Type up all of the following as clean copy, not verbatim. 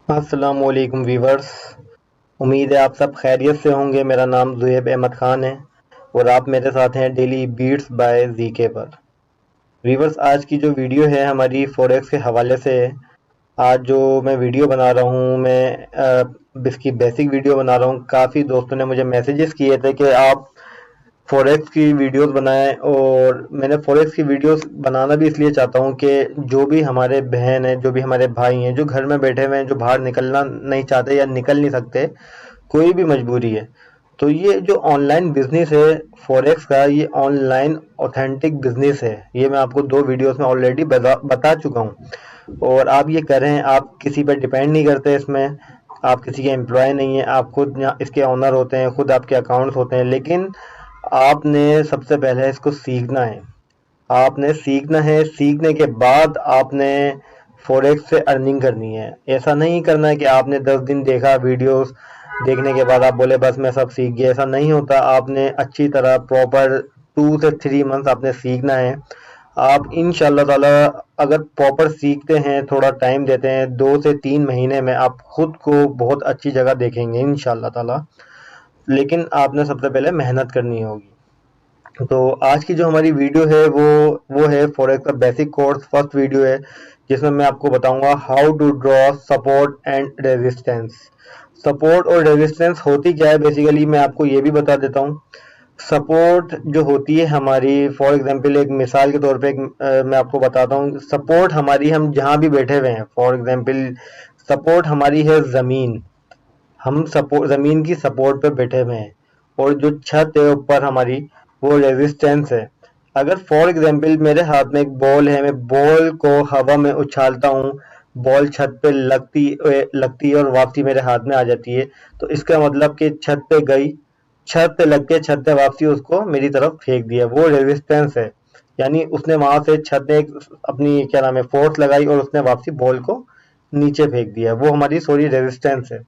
अस्सलामुअलैकुम वीवर्स। उम्मीद है आप सब खैरियत से होंगे। मेरा नाम ज़ुहैब अहमद ख़ान है और आप मेरे साथ हैं डेली बीट्स बाय ज़ीके पर। वीवर्स, आज की जो वीडियो है हमारी फॉरेक्स के हवाले से है। आज जो मैं वीडियो बना रहा हूँ इसकी बेसिक वीडियो बना रहा हूँ। काफ़ी दोस्तों ने मुझे मैसेजेस किए थे कि आप फॉरेक्स की वीडियोस बनाएं, और मैंने फॉरेक्स की वीडियोस बनाना भी इसलिए चाहता हूं कि जो भी हमारे बहन हैं, जो भी हमारे भाई हैं, जो घर में बैठे हुए हैं, जो बाहर निकलना नहीं चाहते या निकल नहीं सकते, कोई भी मजबूरी है, तो ये जो ऑनलाइन बिजनेस है फॉरेक्स का, ये ऑनलाइन ऑथेंटिक बिजनेस है। ये मैं आपको 2 वीडियोस में ऑलरेडी बता चुका हूँ और आप ये कर रहे हैं। आप किसी पर डिपेंड नहीं करते इसमें, आप किसी के एम्प्लॉय नहीं है, आप खुद यहाँ इसके ऑनर होते हैं, खुद आपके अकाउंट्स होते हैं। लेकिन आपने सबसे पहले इसको सीखना है। आपने सीखना है, सीखने के बाद आपने फॉरेक्स से अर्निंग करनी है। ऐसा नहीं करना है कि आपने 10 दिन देखा वीडियोस, देखने के बाद आप बोले बस मैं सब सीख गया। ऐसा नहीं होता। आपने अच्छी तरह प्रॉपर 2 से 3 मंथ आपने सीखना है। आप इंशाल्लाह ताला अगर प्रॉपर सीखते हैं, थोड़ा टाइम देते हैं, 2 से 3 महीने में आप खुद को बहुत अच्छी जगह देखेंगे इंशाल्लाह ताला। लेकिन आपने सबसे पहले मेहनत करनी होगी। तो आज की जो हमारी वीडियो है वो है फॉरेक्स का बेसिक कोर्स, फर्स्ट वीडियो है, जिसमें मैं आपको बताऊंगा how to draw support and resistance. Support और रेजिस्टेंस होती क्या है बेसिकली, मैं आपको ये भी बता देता हूँ। सपोर्ट जो होती है हमारी, फॉर एग्जांपल एक मिसाल के तौर पे मैं आपको बताता हूँ। सपोर्ट हमारी, हम जहाँ भी बैठे हुए हैं, फॉर एग्जांपल सपोर्ट हमारी है ज़मीन। हम सपोर्ट, ज़मीन की सपोर्ट पे बैठे हुए हैं, और जो छत है ऊपर हमारी, वो रेजिस्टेंस है। अगर फॉर एग्जांपल मेरे हाथ में एक बॉल है, मैं बॉल को हवा में उछालता हूँ, बॉल छत पे लगती है और वापसी मेरे हाथ में आ जाती है, तो इसका मतलब कि छत पे गई, छत पे लग के छत पे वापसी उसको मेरी तरफ फेंक दिया, वो रेजिस्टेंस है। यानी उसने वहां से छत ने अपनी क्या नाम है फोर्स लगाई और उसने वापसी बॉल को नीचे फेंक दिया, वो हमारी सॉरी रेजिस्टेंस है।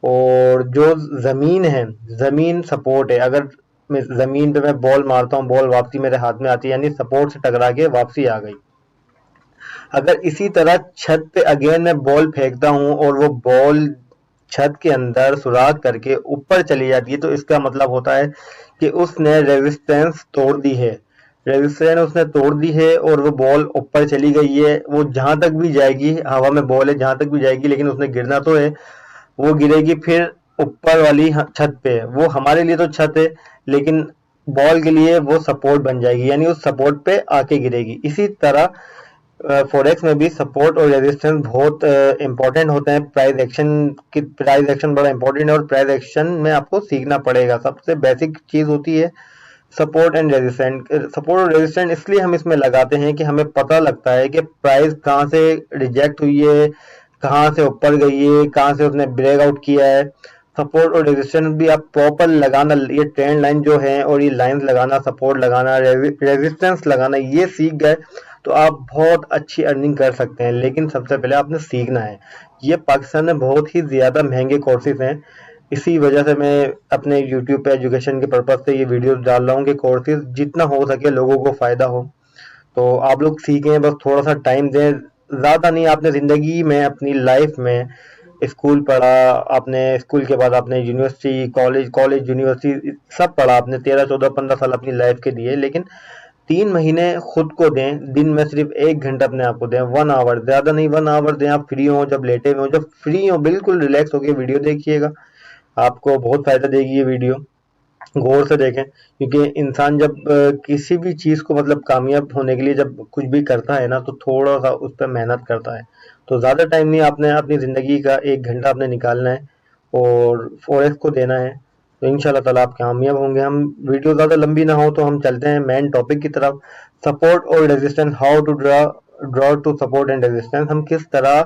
और जो ज़मीन है, ज़मीन सपोर्ट है। अगर मैं ज़मीन पे मैं बॉल मारता हूँ, बॉल वापसी मेरे हाथ में आती है, यानी सपोर्ट से टकरा के वापसी आ गई। अगर इसी तरह छत पे अगेन मैं बॉल फेंकता हूँ और वो बॉल छत के अंदर सुराख करके ऊपर चली जाती है, तो इसका मतलब होता है कि उसने रेजिस्टेंस तोड़ दी है। रेजिस्टेंस उसने तोड़ दी है और वो बॉल ऊपर चली गई है। वो जहां तक भी जाएगी, हवा में बॉल है, जहां तक भी जाएगी, लेकिन उसने गिरना तो है। वो गिरेगी फिर ऊपर वाली छत पे। वो हमारे लिए तो छत है, लेकिन बॉल के लिए वो सपोर्ट बन जाएगी, यानी उस सपोर्ट पे आके गिरेगी। इसी तरह फॉरेक्स में भी सपोर्ट और रेजिस्टेंस बहुत इंपॉर्टेंट होते हैं। प्राइस एक्शन बड़ा इंपॉर्टेंट है, और प्राइस एक्शन में आपको सीखना पड़ेगा। सबसे बेसिक चीज होती है सपोर्ट एंड रेजिस्टेंट। सपोर्ट और रेजिस्टेंट इसलिए हम इसमें लगाते हैं कि हमें पता लगता है कि प्राइस कहाँ से रिजेक्ट हुई है, कहाँ से ऊपर गई है, कहाँ से उसने ब्रेक आउट किया है। सपोर्ट और रेजिस्टेंस भी आप प्रॉपर लगाना, ये ट्रेंड लाइन जो है और ये लाइंस लगाना, सपोर्ट लगाना, रेजिस्टेंस लगाना, ये सीख गए तो आप बहुत अच्छी अर्निंग कर सकते हैं। लेकिन सबसे पहले आपने सीखना है। ये पाकिस्तान में बहुत ही ज़्यादा महंगे कोर्सेज हैं। इसी वजह से मैं अपने यूट्यूब पे एजुकेशन के पर्पज से ये वीडियोस डाल रहा हूँ कि कोर्सेज जितना हो सके लोगों को फ़ायदा हो। तो आप लोग सीखें, बस थोड़ा सा टाइम दें। ज़्यादा नहीं, आपने ज़िंदगी में अपनी लाइफ में स्कूल पढ़ा, आपने स्कूल के बाद आपने यूनिवर्सिटी, कॉलेज यूनिवर्सिटी सब पढ़ा, आपने 13 14 15 साल अपनी लाइफ के दिए। लेकिन 3 महीने खुद को दें, दिन में सिर्फ 1 घंटा अपने आप को दें, 1 आवर, ज़्यादा नहीं, 1 आवर दें। आप फ्री हो, जब लेटे हुए हो, जब फ्री हो, बिल्कुल रिलैक्स होकर वीडियो देखिएगा। आपको बहुत फ़ायदा देगी ये वीडियो। गौर से देखें, क्योंकि इंसान जब किसी भी चीज़ को मतलब कामयाब होने के लिए जब कुछ भी करता है ना, तो थोड़ा सा उस पर मेहनत करता है। तो ज़्यादा टाइम नहीं, आपने अपनी ज़िंदगी का 1 घंटा आपने निकालना है और फॉरेक्स को देना है। तो इंशाल्लाह ताला आप कामयाब होंगे। हम वीडियो ज़्यादा लंबी ना हो तो हम चलते हैं मेन टॉपिक की तरफ। सपोर्ट और resistance, how to draw to support and resistance. हम किस तरह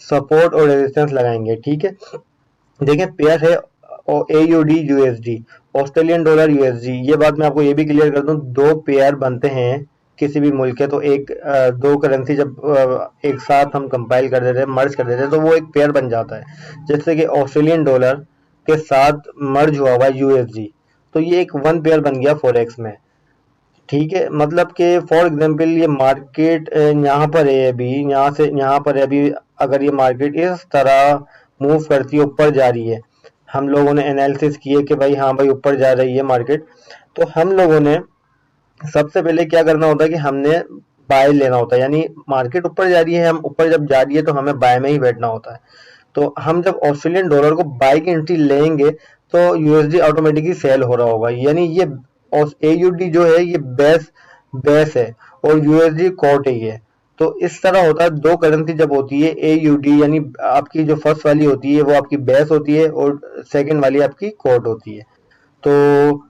सपोर्ट और रेजिस्टेंस लगाएंगे, ठीक है। देखें, पेयर है AUD USD, Australian dollar USD। ये बात मैं आपको ये भी क्लियर कर दूं, 2 पेयर बनते हैं किसी भी मुल्क के, तो दो करेंसी जब एक साथ हम कंपाइल कर देते हैं, मर्ज कर देते हैं, तो वो एक पेयर बन जाता है। जैसे कि ऑस्ट्रेलियन डॉलर के साथ मर्ज हुआ हुआ USD, तो ये एक 1 पेयर बन गया फॉरेक्स में, ठीक है। मतलब कि फॉर एग्जांपल ये मार्केट यहाँ पर है, अभी यहाँ से यहाँ पर है, अभी अगर ये मार्केट इस तरह मूव करती है, ऊपर जा रही है, हम लोगों ने एनालिसिस किए कि भाई हाँ भाई ऊपर जा रही है मार्केट, तो हम लोगों ने सबसे पहले क्या करना होता है कि हमने बाय लेना होता है। यानी मार्केट ऊपर जा रही है, हम ऊपर जब जा रही है तो हमें बाय में ही बैठना होता है। तो हम जब ऑस्ट्रेलियन डॉलर को बाय की एंट्री लेंगे तो यूएसडी ऑटोमेटिकली सेल हो रहा होगा। यानी ये एयूडी जो है ये बेस है और यूएसडी कॉट है ये। तो इस तरह होता है, दो करेंसी जब होती है एयूडी, यानी आपकी जो फर्स्ट वाली होती है वो आपकी बेस होती है और सेकंड वाली आपकी कॉट होती है। तो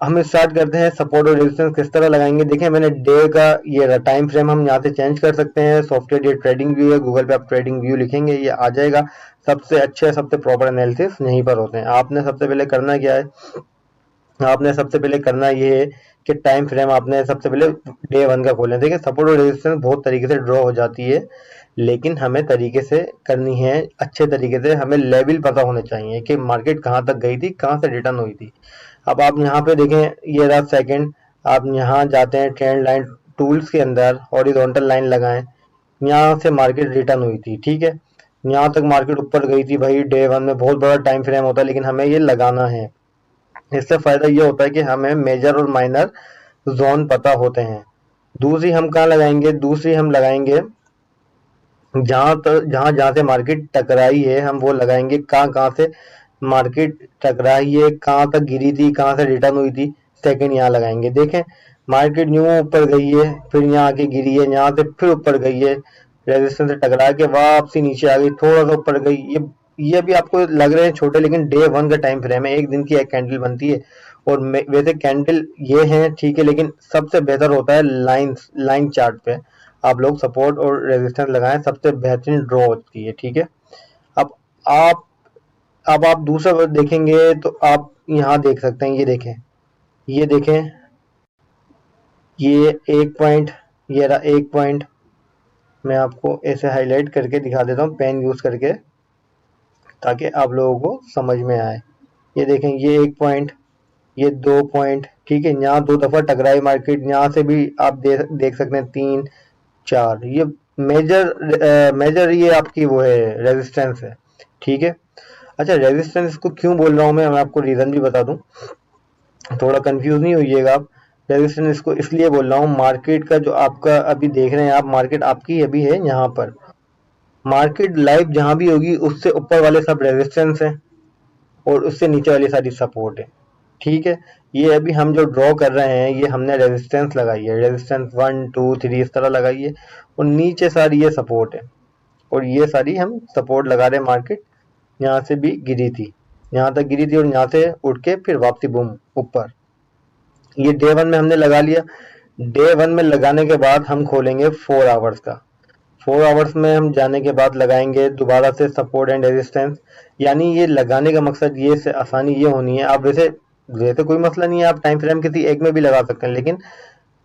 हम स्टार्ट करते हैं। सपोर्ट और रेजिस्टेंस किस तरह लगाएंगे, देखिए मैंने डे का ये टाइम फ्रेम हम यहाँ से चेंज कर सकते हैं। सॉफ्टवेयर ये ट्रेडिंग व्यू है, गूगल पे आप ट्रेडिंग व्यू लिखेंगे ये आ जाएगा। सबसे अच्छे सबसे प्रॉपर एनालिसिस यहीं पर होते हैं। आपने सबसे पहले करना क्या है, आपने सबसे पहले करना ये है कि टाइम फ्रेम आपने सबसे पहले डे 1 का खोलें। देखिए सपोर्ट और रेजिस्टेंस बहुत तरीके से ड्रॉ हो जाती है, लेकिन हमें तरीके से करनी है, अच्छे तरीके से। हमें लेवल पता होने चाहिए कि मार्केट कहाँ तक गई थी, कहाँ से रिटर्न हुई थी। अब आप यहाँ पे देखें ये रहा सेकंड, आप यहाँ जाते हैं ट्रेंड लाइन टूल्स के अंदर, हॉरिजॉन्टल लाइन लगाएं, यहाँ से मार्केट रिटर्न हुई थी, ठीक है। यहाँ तक मार्केट ऊपर गई थी भाई, डे 1 में बहुत बड़ा टाइम फ्रेम होता है, लेकिन हमें ये लगाना है। इससे फायदा ये होता है कि हमें मेजर और माइनर जोन पता होते हैं। दूसरी हम कहाँ लगाएंगे, दूसरी हम लगाएंगे जहाँ जहाँ से मार्केट टकराई है, हम वो लगाएंगे। कहाँ से मार्केट टकराई है, कहाँ तक गिरी थी, कहाँ से रिटर्न हुई थी, सेकंड यहाँ लगाएंगे। देखें मार्केट न्यू ऊपर गई है, फिर यहाँ आके गिरी है, यहाँ से फिर ऊपर गई है, रेजिस्टेंस से टकरा के वापसी नीचे आ गई, थोड़ा सा ऊपर गई। ये भी आपको लग रहे हैं छोटे, लेकिन डे 1 का टाइम फ्रेम है, एक दिन की एक कैंडल बनती है। और वैसे कैंडल ये है ठीक है, लेकिन सबसे बेहतर होता है लाइन चार्ट पे आप लोग सपोर्ट और रेजिस्टेंस लगाएं, सबसे बेहतरीन ड्रॉ होती है, ठीक है। अब आप अब आप दूसरा देखेंगे तो आप यहाँ देख सकते हैं, ये देखें ये एक पॉइंट, ये रहा एक पॉइंट। मैं आपको ऐसे हाईलाइट करके दिखा देता हूँ पेन यूज करके, ताकि आप लोगों को समझ में आए। ये देखें ये एक पॉइंट, ये 2 पॉइंट, ठीक है। यहाँ 2 दफा टकराई मार्केट, यहाँ से भी आप देख सकते हैं 3 4, ये मेजर ये आपकी वो है रेजिस्टेंस है, ठीक है। अच्छा रेजिस्टेंस को क्यों बोल रहा हूँ मैं आपको रीजन भी बता दूं, थोड़ा कंफ्यूज नहीं होइएगा आप। रेजिस्टेंस इसको इसलिए बोल रहा हूँ, मार्केट का जो आपका अभी देख रहे हैं आप, मार्केट आपकी अभी है यहाँ पर, मार्केट लाइव जहां भी होगी उससे ऊपर वाले सब रेजिस्टेंस है और उससे नीचे वाली सारी सपोर्ट है, ठीक है। ये अभी हम जो ड्रॉ कर रहे हैं ये हमने रेजिस्टेंस लगाई है, रेजिस्टेंस 1 2 3 इस तरह लगाई है, और नीचे सारी ये सपोर्ट है, और ये सारी हम सपोर्ट लगा रहे हैं। मार्केट यहाँ से भी गिरी थी, यहाँ तक गिरी थी, और यहाँ से उठ के फिर वापसी बूम ऊपर। ये डे 1 में हमने लगा लिया। डे 1 में लगाने के बाद हम खोलेंगे 4 आवर्स का। 4 आवर्स में हम जाने के बाद लगाएंगे दोबारा से सपोर्ट एंड रेजिस्टेंस। यानी ये लगाने का मकसद ये से आसानी ये होनी है, आप वैसे वैसे कोई मसला नहीं है, आप टाइम फ्रेम किसी एक में भी लगा सकते हैं, लेकिन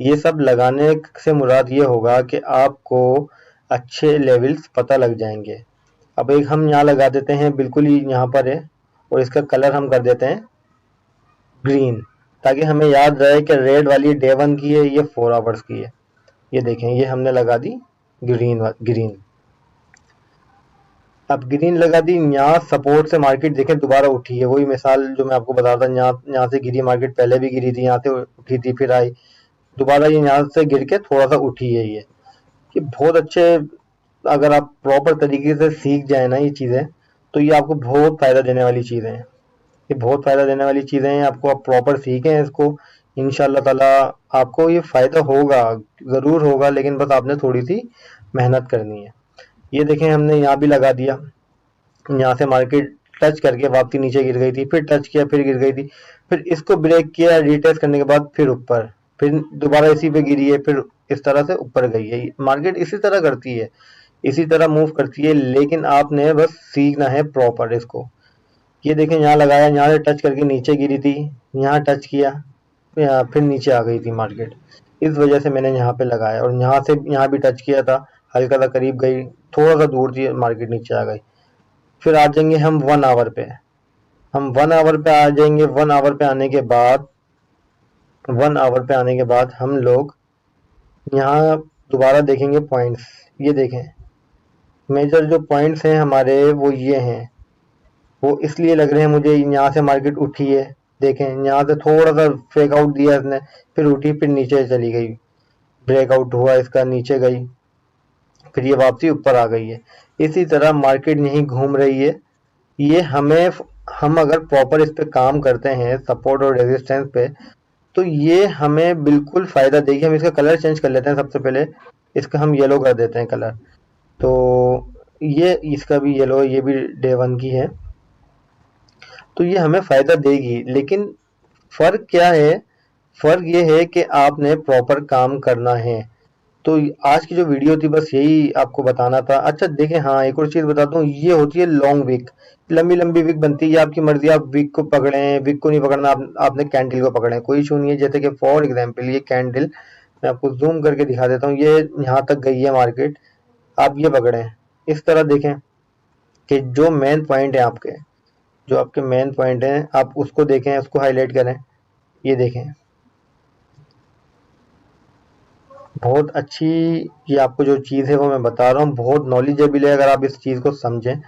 ये सब लगाने से मुराद ये होगा कि आपको अच्छे लेवल्स पता लग जाएंगे। अब एक हम यहाँ लगा देते हैं, बिल्कुल ही यहाँ पर है, और इसका कलर हम कर देते हैं ग्रीन, ताकि हमें याद रहे कि रेड वाली डे 1 की है, ये 4 आवर्स की है। ये देखें ये हमने लगा दी ग्रीन। अब ग्रीन लगा दी, यहाँ सपोर्ट से मार्केट देखें दोबारा उठी है, वही मिसाल जो मैं आपको बता था, यहाँ से गिरी मार्केट, पहले भी गिरी थी, यहाँ से उठी थी, फिर आई दोबारा, ये यहाँ से गिर के थोड़ा सा उठी है। ये बहुत अच्छे, अगर आप प्रॉपर तरीके से सीख जाए ना ये चीज़ें, तो ये आपको बहुत फायदा देने वाली चीज़ें हैं। ये बहुत फायदा देने वाली चीज़ें हैं, आपको आप प्रॉपर सीखें इसको, इंशाल्लाह ताला आपको ये फायदा होगा, ज़रूर होगा, लेकिन बस आपने थोड़ी सी मेहनत करनी है। ये देखें हमने यहाँ भी लगा दिया, यहाँ से मार्केट टच करके वापसी नीचे गिर गई थी, फिर टच किया, फिर गिर गई थी, फिर इसको ब्रेक किया, रीटेस्ट करने के बाद फिर ऊपर, फिर दोबारा इसी पे गिरी है, फिर इस तरह से ऊपर गई है। मार्केट इसी तरह करती है, इसी तरह मूव करती है, लेकिन आपने बस सीखना है प्रॉपर इसको। ये देखें यहाँ लगाया, यहाँ से टच करके नीचे गिरी थी, यहाँ टच किया, फिर नीचे आ गई थी मार्केट, इस वजह से मैंने यहाँ पे लगाया, और यहाँ से यहाँ भी टच किया था, हल्का सा करीब गई, थोड़ा सा दूर थी, मार्केट नीचे आ गई। फिर आ जाएंगे हम 1 आवर पे, हम 1 आवर पे आ जाएंगे। 1 आवर पे आने के बाद 1 आवर पे आने के बाद हम लोग यहाँ दोबारा देखेंगे पॉइंट्स। ये देखें मेजर जो पॉइंट्स हैं हमारे वो ये हैं, वो इसलिए लग रहे हैं मुझे, यहाँ से मार्केट उठी है, देखें यहाँ से थोड़ा सा फेक आउट दिया इसने, फिर उठी, फिर नीचे चली गई, ब्रेकआउट हुआ इसका, नीचे गई, फिर ये वापसी ऊपर आ गई है। इसी तरह मार्केट यहीं घूम रही है। ये हम अगर प्रॉपर इस पे काम करते हैं सपोर्ट और रेजिस्टेंस पे, तो ये हमें बिल्कुल फायदा देगी। हम इसका कलर चेंज कर लेते हैं, सबसे पहले इसका हम येलो कर देते हैं कलर, तो ये इसका भी येलो, ये भी डे 1 की है, तो ये हमें फायदा देगी। लेकिन फर्क क्या है? फर्क ये है कि आपने प्रॉपर काम करना है। तो आज की जो वीडियो थी बस यही आपको बताना था। अच्छा देखें, हाँ एक और चीज बताता हूँ, ये होती है लॉन्ग विक, लंबी लंबी विक बनती है, ये आपकी मर्जी, आप विक को पकड़ें, विक को नहीं पकड़ना, आपने कैंडल को पकड़े, कोई इशू नहीं है। जैसे कि फॉर एग्जाम्पल ये कैंडल, मैं आपको जूम करके दिखा देता हूँ, ये यहाँ तक गई है मार्केट, आप ये पकड़ें, इस तरह देखें कि जो मेन पॉइंट है आपके, जो आपके मेन पॉइंट हैं, आप उसको देखें, उसको हाईलाइट करें, ये देखें, बहुत अच्छी, ये आपको जो चीज़ है वो मैं बता रहा हूँ, बहुत नॉलेजेबल है अगर आप इस चीज़ को समझें।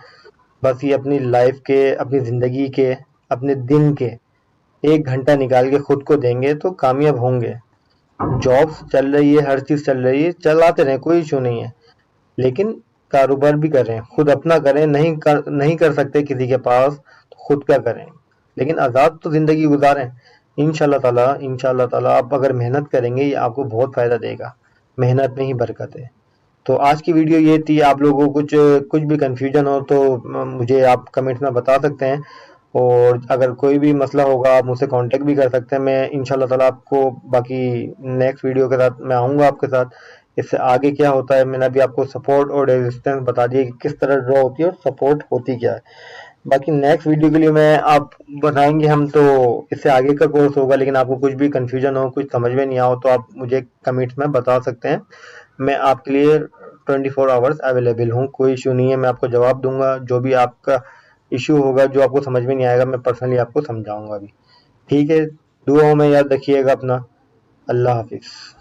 बस ये अपनी लाइफ के, अपनी ज़िंदगी के, अपने दिन के 1 घंटा निकाल के खुद को देंगे तो कामयाब होंगे। जॉब्स चल रही है, हर चीज़ चल रही है, चलाते रहें, कोई इशू नहीं है, लेकिन कारोबार भी करें, खुद अपना करें, नहीं कर सकते किसी के पास तो खुद का करें, लेकिन आज़ाद तो ज़िंदगी गुजारें। इंशाल्लाह ताला आप अगर मेहनत करेंगे, ये आपको बहुत फ़ायदा देगा, मेहनत में ही बरकत है। तो आज की वीडियो ये थी। आप लोगों को कुछ भी कन्फ्यूजन हो तो मुझे आप कमेंट में बता सकते हैं, और अगर कोई भी मसला होगा आप मुझसे कांटेक्ट भी कर सकते हैं। मैं इंशाल्लाह ताला आपको बाकी नेक्स्ट वीडियो के साथ मैं आऊँगा आपके साथ। इससे आगे क्या होता है, मैंने अभी आपको सपोर्ट और रेजिस्टेंस बता दिया कि किस तरह ड्रॉ होती है और सपोर्ट होती क्या है। बाकी नेक्स्ट वीडियो के लिए मैं आप बनाएंगे हम, तो इससे आगे का कोर्स होगा, लेकिन आपको कुछ भी कन्फ्यूजन हो, कुछ समझ में नहीं आओ, तो आप मुझे कमेंट्स में बता सकते हैं। मैं आपके लिए 24 आवर्स अवेलेबल हूँ, कोई इशू नहीं है, मैं आपको जवाब दूंगा। जो भी आपका इशू होगा, जो आपको समझ में नहीं आएगा, मैं पर्सनली आपको समझाऊंगा भी। ठीक है, दुआओं में याद रखिएगा अपना। अल्लाह हाफिज़।